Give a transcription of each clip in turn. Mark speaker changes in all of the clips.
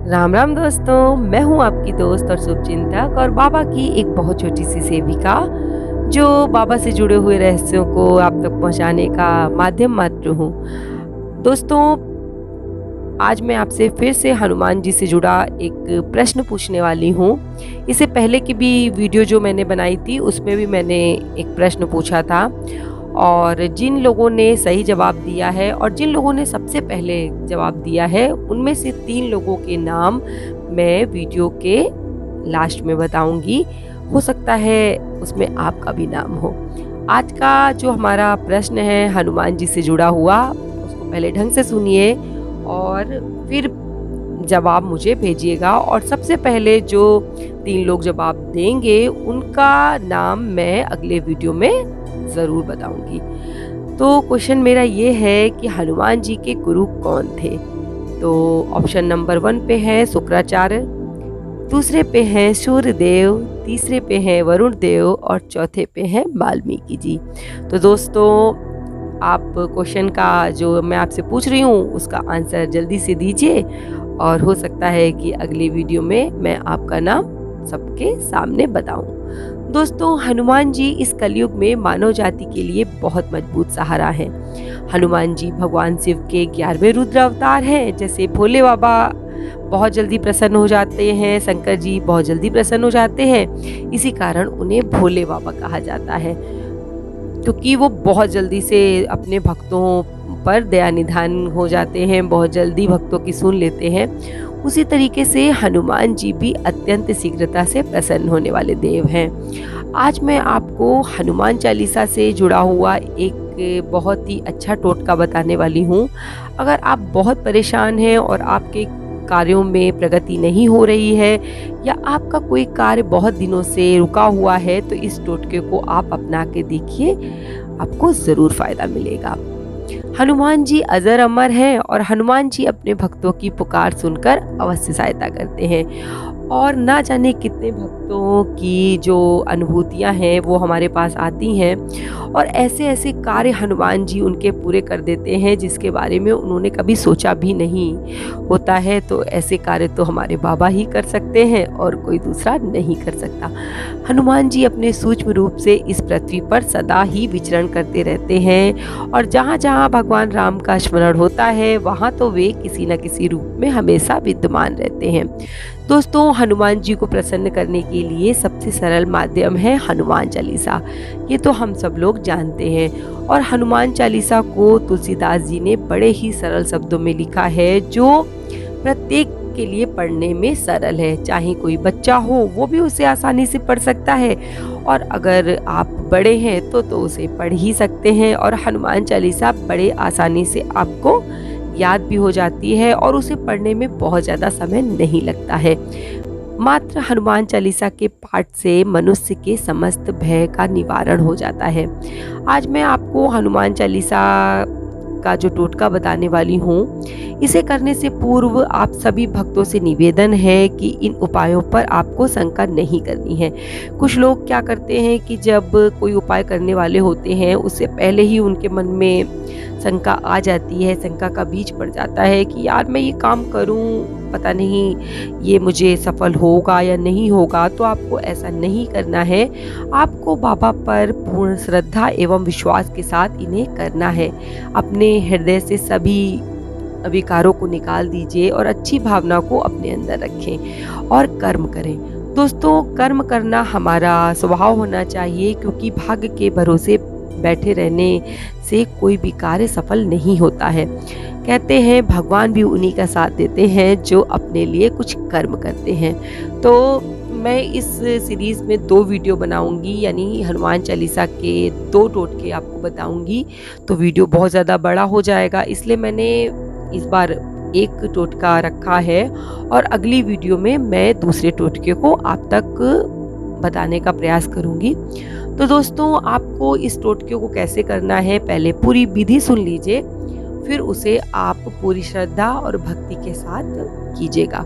Speaker 1: राम राम दोस्तों, मैं हूं आपकी दोस्त और शुभचिंतक और बाबा की एक बहुत छोटी सी सेविका जो बाबा से जुड़े हुए रहस्यों को आप तक पहुंचाने का माध्यम मात्र हूं। दोस्तों, आज मैं आपसे फिर से हनुमान जी से जुड़ा एक प्रश्न पूछने वाली हूं। इससे पहले की भी वीडियो जो मैंने बनाई थी उसमें भी मैंने एक प्रश्न पूछा था और जिन लोगों ने सही जवाब दिया है और जिन लोगों ने सबसे पहले जवाब दिया है उनमें से 3 लोगों के नाम मैं वीडियो के लास्ट में बताऊंगी। हो सकता है उसमें आपका भी नाम हो। आज का जो हमारा प्रश्न है हनुमान जी से जुड़ा हुआ, उसको पहले ढंग से सुनिए और फिर जवाब मुझे भेजिएगा। और सबसे पहले जो 3 लोग जवाब देंगे उनका नाम मैं अगले वीडियो में ज़रूर बताऊंगी। तो क्वेश्चन मेरा ये है कि हनुमान जी के गुरु कौन थे? तो ऑप्शन नंबर 1 पे है शुक्राचार्य, दूसरे पे हैं सूर्यदेव, तीसरे पे हैं वरुण देव और चौथे पे हैं वाल्मीकि जी। तो दोस्तों, आप क्वेश्चन का जो मैं आपसे पूछ रही हूँ उसका आंसर जल्दी से दीजिए और हो सकता है कि अगली वीडियो में मैं आपका नाम सबके सामने बताऊं। दोस्तों, हनुमान जी इस कलयुग में मानव जाति के लिए बहुत मजबूत सहारा है। हनुमान जी भगवान शिव के 11वें रुद्र अवतार हैं। जैसे भोले बाबा बहुत जल्दी प्रसन्न हो जाते हैं, शंकर जी बहुत जल्दी प्रसन्न हो जाते हैं, इसी कारण उन्हें भोले बाबा कहा जाता है क्योंकि वो बहुत जल्दी से अपने भक्तों पर दया निधान हो जाते हैं, बहुत जल्दी भक्तों की सुन लेते हैं। उसी तरीके से हनुमान जी भी अत्यंत शीघ्रता से प्रसन्न होने वाले देव हैं। आज मैं आपको हनुमान चालीसा से जुड़ा हुआ एक बहुत ही अच्छा टोटका बताने वाली हूँ। अगर आप बहुत परेशान हैं और आपके कार्यों में प्रगति नहीं हो रही है या आपका कोई कार्य बहुत दिनों से रुका हुआ है तो इस टोटके को आप अपना के देखिए, आपको ज़रूर फायदा मिलेगा। हनुमान जी अजर अमर हैं और हनुमान जी अपने भक्तों की पुकार सुनकर अवश्य सहायता करते हैं और ना जाने कितने भक्तों की जो अनुभूतियां हैं वो हमारे पास आती हैं और ऐसे ऐसे कार्य हनुमान जी उनके पूरे कर देते हैं जिसके बारे में उन्होंने कभी सोचा भी नहीं होता है। तो ऐसे कार्य तो हमारे बाबा ही कर सकते हैं और कोई दूसरा नहीं कर सकता। हनुमान जी अपने सूक्ष्म रूप से इस पृथ्वी पर सदा ही विचरण करते रहते हैं और जहाँ जहाँ भगवान राम का स्मरण होता है वहाँ तो वे किसी न किसी रूप में हमेशा विद्यमान रहते हैं। दोस्तों, हनुमान जी को प्रसन्न करने के लिए सबसे सरल माध्यम है हनुमान चालीसा। ये तो हम सब लोग जानते हैं और हनुमान चालीसा को तुलसीदास जी ने बड़े ही सरल शब्दों में लिखा है जो प्रत्येक के लिए पढ़ने में सरल है। चाहे कोई बच्चा हो वो भी उसे आसानी से पढ़ सकता है और अगर आप बड़े हैं तो उसे पढ़ ही सकते हैं और हनुमान चालीसा बड़े आसानी से आपको याद भी हो जाती है और उसे पढ़ने में बहुत ज़्यादा समय नहीं लगता है। मात्र हनुमान चालीसा के पाठ से मनुष्य के समस्त भय का निवारण हो जाता है। आज मैं आपको हनुमान चालीसा का जो टोटका बताने वाली हूँ, इसे करने से पूर्व आप सभी भक्तों से निवेदन है कि इन उपायों पर आपको शंका नहीं करनी है। कुछ लोग क्या करते हैं कि जब कोई उपाय करने वाले होते हैं उससे पहले ही उनके मन में शंका आ जाती है, शंका का बीज पड़ जाता है कि यार मैं ये काम करूं, पता नहीं ये मुझे सफल होगा या नहीं होगा। तो आपको ऐसा नहीं करना है। आपको बाबा पर पूर्ण श्रद्धा एवं विश्वास के साथ इन्हें करना है। अपने हृदय से सभी विकारों को निकाल दीजिए और अच्छी भावना को अपने अंदर रखें और कर्म करें। दोस्तों, कर्म करना हमारा स्वभाव होना चाहिए क्योंकि भाग्य के भरोसे बैठे रहने से कोई भी कार्य सफल नहीं होता है। कहते हैं भगवान भी उन्हीं का साथ देते हैं जो अपने लिए कुछ कर्म करते हैं। तो मैं इस सीरीज़ में 2 वीडियो बनाऊंगी, यानी हनुमान चालीसा के 2 टोटके आपको बताऊंगी। तो वीडियो बहुत ज़्यादा बड़ा हो जाएगा, इसलिए मैंने इस बार एक टोटका रखा है और अगली वीडियो में मैं दूसरे टोटके को आप तक बताने का प्रयास करूंगी। तो दोस्तों, आपको इस टोटके को कैसे करना है पहले पूरी विधि सुन लीजिए, फिर उसे आप पूरी श्रद्धा और भक्ति के साथ कीजिएगा।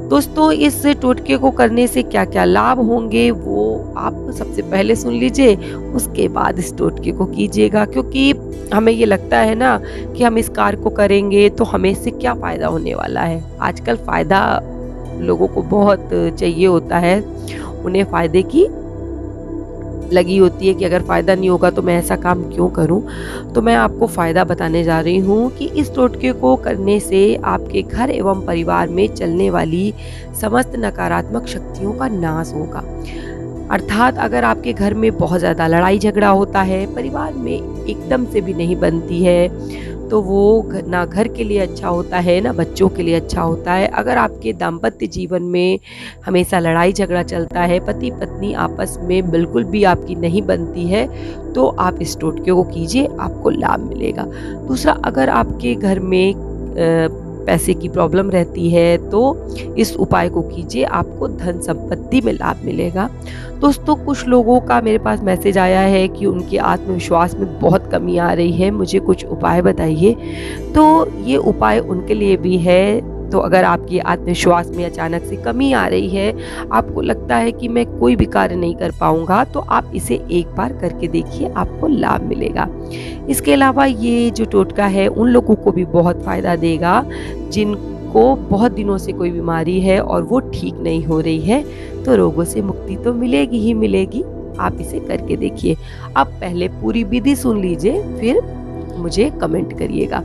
Speaker 1: दोस्तों, इस टोटके को करने से क्या क्या लाभ होंगे वो आप सबसे पहले सुन लीजिए, उसके बाद इस टोटके को कीजिएगा। क्योंकि हमें ये लगता है ना कि हम इस कार्य को करेंगे तो हमें इससे क्या फ़ायदा होने वाला है। आजकल फ़ायदा लोगों को बहुत चाहिए होता है, उन्हें फ़ायदे की लगी होती है कि अगर फ़ायदा नहीं होगा तो मैं ऐसा काम क्यों करूं। तो मैं आपको फ़ायदा बताने जा रही हूं कि इस टोटके को करने से आपके घर एवं परिवार में चलने वाली समस्त नकारात्मक शक्तियों का नाश होगा। अर्थात अगर आपके घर में बहुत ज़्यादा लड़ाई झगड़ा होता है, परिवार में एकदम से भी नहीं बनती है, तो वो ना घर के लिए अच्छा होता है, ना बच्चों के लिए अच्छा होता है। अगर आपके दाम्पत्य जीवन में हमेशा लड़ाई झगड़ा चलता है, पति पत्नी आपस में बिल्कुल भी आपकी नहीं बनती है, तो आप इस टोटके को कीजिए, आपको लाभ मिलेगा। दूसरा, अगर आपके घर में पैसे की प्रॉब्लम रहती है तो इस उपाय को कीजिए, आपको धन संपत्ति में लाभ मिलेगा। दोस्तों, कुछ लोगों का मेरे पास मैसेज आया है कि उनके आत्मविश्वास में बहुत कमी आ रही है, मुझे कुछ उपाय बताइए। तो ये उपाय उनके लिए भी है। तो अगर आपकी आत्मविश्वास में अचानक से कमी आ रही है, आपको लगता है कि मैं कोई भी कार्य नहीं कर पाऊंगा, तो आप इसे एक बार करके देखिए, आपको लाभ मिलेगा। इसके अलावा ये जो टोटका है उन लोगों को भी बहुत फ़ायदा देगा जिनको बहुत दिनों से कोई बीमारी है और वो ठीक नहीं हो रही है। तो रोगों से मुक्ति तो मिलेगी ही मिलेगी। आप इसे करके देखिए। अब पहले पूरी विधि सुन लीजिए, फिर मुझे कमेंट करिएगा।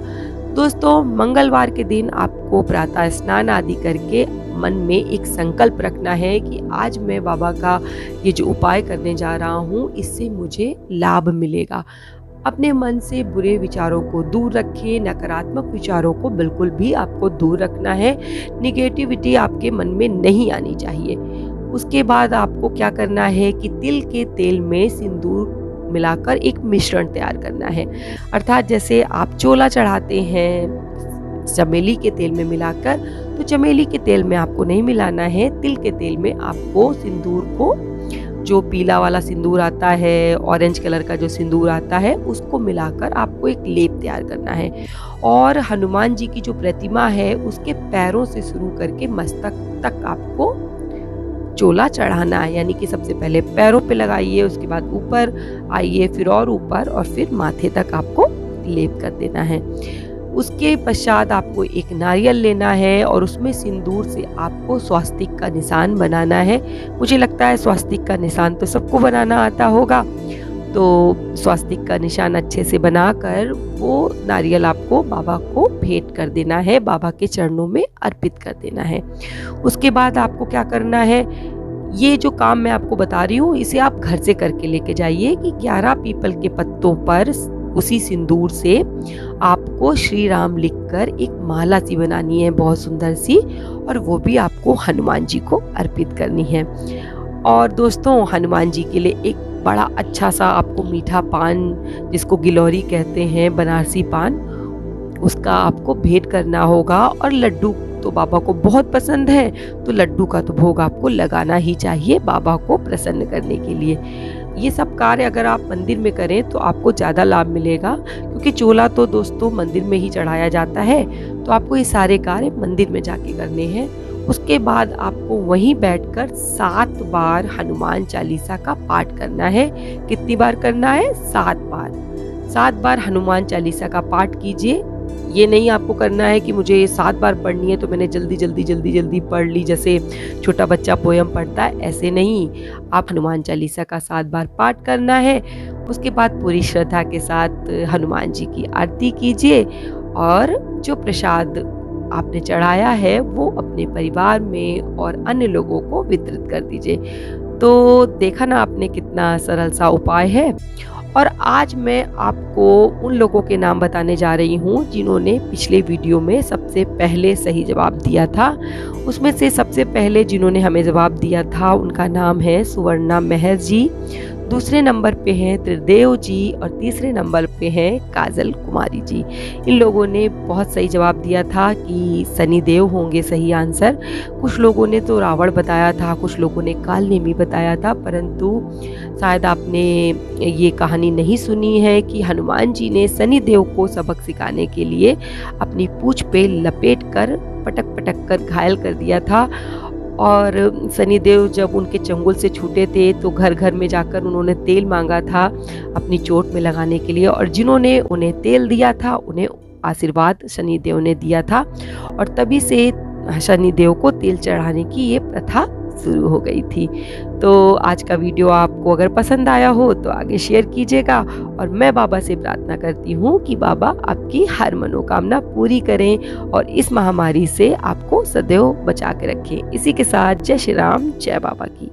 Speaker 1: दोस्तों, मंगलवार के दिन आपको प्रातः स्नान आदि करके मन में एक संकल्प रखना है कि आज मैं बाबा का ये जो उपाय करने जा रहा हूँ, इससे मुझे लाभ मिलेगा। अपने मन से बुरे विचारों को दूर रखें, नकारात्मक विचारों को बिल्कुल भी आपको दूर रखना है। निगेटिविटी आपके मन में नहीं आनी चाहिए। उसके बाद आपको क्या करना है कि तिल के तेल में सिंदूर मिलाकर एक मिश्रण तैयार करना है। अर्थात जैसे आप चोला चढ़ाते हैं चमेली के तेल में मिलाकर, तो चमेली के तेल में आपको नहीं मिलाना है, तिल के तेल में आपको सिंदूर को, जो पीला वाला सिंदूर आता है, ऑरेंज कलर का जो सिंदूर आता है, उसको मिलाकर आपको एक लेप तैयार करना है। और हनुमान जी की जो प्रतिमा है उसके पैरों से शुरू करके मस्तक तक आपको चोला चढ़ाना है। यानी कि सबसे पहले पैरों पे लगाइए, उसके बाद ऊपर आइए, फिर और ऊपर, और फिर माथे तक आपको लेप कर देना है। उसके पश्चात आपको एक नारियल लेना है और उसमें सिंदूर से आपको स्वास्तिक का निशान बनाना है। मुझे लगता है स्वास्तिक का निशान तो सबको बनाना आता होगा। तो स्वास्तिक का निशान अच्छे से बनाकर वो नारियल आपको बाबा को भेंट कर देना है, बाबा के चरणों में अर्पित कर देना है। उसके बाद आपको क्या करना है, ये जो काम मैं आपको बता रही हूँ इसे आप घर से करके लेके जाइए कि 11 पीपल के पत्तों पर उसी सिंदूर से आपको श्री राम लिखकर एक माला सी बनानी है, बहुत सुंदर सी, और वो भी आपको हनुमान जी को अर्पित करनी है। और दोस्तों, हनुमान जी के लिए एक बड़ा अच्छा सा आपको मीठा पान, जिसको गिलौरी कहते हैं, बनारसी पान, उसका आपको भेंट करना होगा। और लड्डू तो बाबा को बहुत पसंद है, तो लड्डू का तो भोग आपको लगाना ही चाहिए बाबा को प्रसन्न करने के लिए। ये सब कार्य अगर आप मंदिर में करें तो आपको ज़्यादा लाभ मिलेगा, क्योंकि चोला तो दोस्तों मंदिर में ही चढ़ाया जाता है। तो आपको ये सारे कार्य मंदिर में जाके करने हैं। उसके बाद आपको वहीं बैठकर 7 बार हनुमान चालीसा का पाठ करना है। कितनी बार करना है? 7 बार। 7 बार हनुमान चालीसा का पाठ कीजिए। ये नहीं आपको करना है कि मुझे ये 7 बार पढ़नी है तो मैंने जल्दी पढ़ ली, जैसे छोटा बच्चा पोयम पढ़ता है, ऐसे नहीं। आप हनुमान चालीसा का 7 बार पाठ करना है। उसके बाद पूरी श्रद्धा के साथ हनुमान जी की आरती कीजिए और जो प्रसाद आपने चढ़ाया है वो अपने परिवार में और अन्य लोगों को वितरित कर दीजिए। तो देखा ना आपने, कितना सरल सा उपाय है। और आज मैं आपको उन लोगों के नाम बताने जा रही हूँ जिन्होंने पिछले वीडियो में सबसे पहले सही जवाब दिया था। उसमें से सबसे पहले जिन्होंने हमें जवाब दिया था उनका नाम है सुवर्णा मेहर जी, दूसरे नंबर पे हैं त्रिदेव जी और तीसरे नंबर पे हैं काजल कुमारी जी। इन लोगों ने बहुत सही जवाब दिया था कि शनिदेव होंगे सही आंसर। कुछ लोगों ने तो रावण बताया था, कुछ लोगों ने कालनेमी बताया था, परंतु शायद आपने ये कहानी नहीं सुनी है कि हनुमान जी ने शनिदेव को सबक सिखाने के लिए अपनी पूंछ पे लपेट कर पटक पटक कर घायल कर दिया था। और शनिदेव जब उनके चंगुल से छूटे थे तो घर घर में जाकर उन्होंने तेल मांगा था अपनी चोट में लगाने के लिए, और जिन्होंने उन्हें तेल दिया था उन्हें आशीर्वाद शनिदेव ने दिया था। और तभी से शनिदेव को तेल चढ़ाने की ये प्रथा शुरू हो गई थी। तो आज का वीडियो आपको अगर पसंद आया हो तो आगे शेयर कीजिएगा, और मैं बाबा से प्रार्थना करती हूँ कि बाबा आपकी हर मनोकामना पूरी करें और इस महामारी से आपको सदैव बचा के रखें। इसी के साथ जय श्री राम, जय बाबा की।